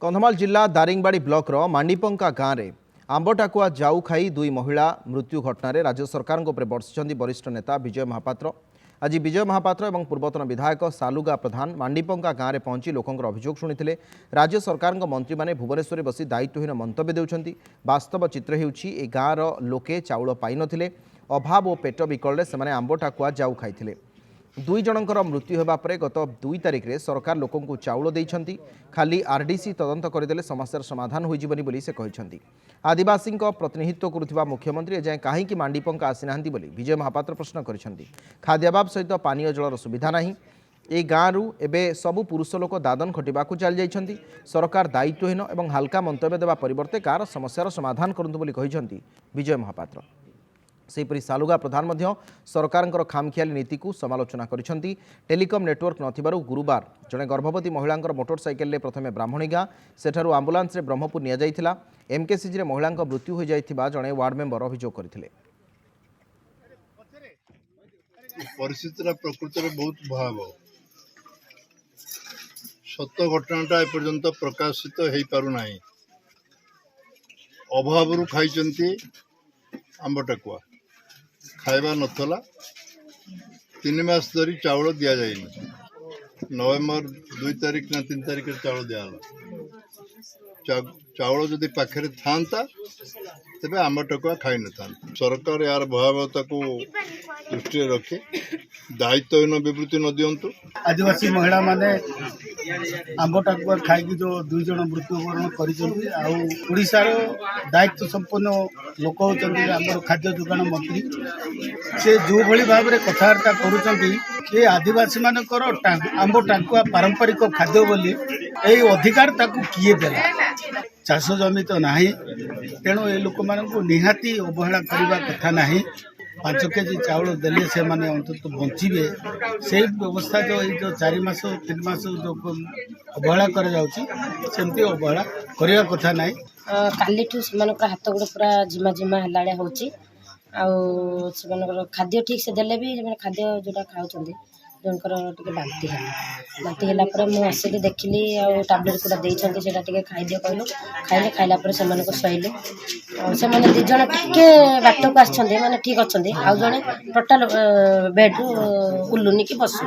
कंधमाल जिला दारिंगबाड़ी ब्लॉक मांडीपंका गाँव में आंबटाकुआ जाऊ खाई दुई महिला मृत्यु घटना राज्य सरकार बर्षिंट वरिष्ठ नेता विजय महापात्र। आज विजय महापात्र और पूर्वतन विधायक सालुगा प्रधान मांडीपंका गाँव में पहुंची लोकंर अभियोग शुणिथिले। राज्य सरकार मंत्री माने भुवनेश्वर बसी दायित्वहीन मंतव्य देउछंती। वास्तव चित्र हेउछि ए गाँवर लोके चाउल पाई नथिले। अभाव और पेट विकल से आंबटाकुआ जाऊ खाइथिले। दुई जनकर मृत्यु होगा पर गत 2 तारिख में सरकार लोकंकु चाउल देइछंती। खाली आरडीसी तदंत करदेले समस्यार समाधान हो जिवनी बोली से कहिछंती। आदिवासी प्रतिनिधित्व करुथिबा मुख्यमंत्री एजाएं काहींकि मांडीपंका आसी नाहांती बोली विजय महापात्र प्रश्न करिछंती। खाद्याभाव सहित पानीय जलर सुविधा नाही। ए गाँव एबे सबु पुरुष लोक दादन खटिबाकू चली जाइछंती। सरकार दायित्वहीन एवं हल्का मंतव्य देवा परिवर्ते कार समस्यार समाधान करंतु बोली कहिछंती विजय महापात्र। सेहीपरि सालुगा प्रधान सरकार खामखियाली नीति को समालोचना करिसेंती। टेलीकम नेटवर्क नथिबारु गुरुवार जड़े गर्भवती महिला मोटरसाइकेल प्रथमे ब्राह्मणी गाँ सेठारु आंबुलांस रे ब्रह्मपुर निया जाइथिला। एमकेसीजी रे महिला मृत्यु हो जाइथिबा जड़े वार्ड मेंबर अभियोग करथिले। परिस्थिति प्रकृति में बहुत भयावह सत्य घटनाटा एपर्यंत प्रकाशित हो पारु नाही। अभाव खाई आंबटाकुआ खाइबा नथला 3 मास धरी चाउल दि जाइनि। नवेम्बर 2 तारिख ना 3 तारिख चाउल दिया चाउल जदि पाखे था तेरे आंबटाकुआ खाई न था। सरकार यार भयावहता को दृष्टि रखी दायित्वहीन विवृत्ति न दिंतु। आदिवासी महिला माने आंबटाकुआ खाई जो 2 जन मृत्युवरण करिशार दायित्व संपन्न लोक होकर खाद्य जोगाण मंत्री से जो भली भाव में कथबार्ता कर आदिवासी मानकर आंबटाकुआ पारंपरिक खाद्य बोली यही अधिकार ताकू किए देला। चाष जमी तो ना तेणु ये लोक मानू निहाती अवहेला करने कथा ना। 5 केजी चाउल देले से माने अंतत बंचीबे से व्यवस्था जो 4 मास 3 मास जो अवहेला कर सेमती अवहेला करने कथा ना। काली हाथ गोड़ पूरा झिमा झिमा हेला होची खाद्य ठीक से देले भी खाद्य जोटा खाऊँ जनकर टे बांति है मुझे आसिक देखिली टैबलेट गुड़ा देते से खाईदे कहलु खाइले खाइला से शैले से 2 जन टे बाट को आसने ठीक अच्छा आउ जड़े टोटाल बेड रु उलुनी कि बसु।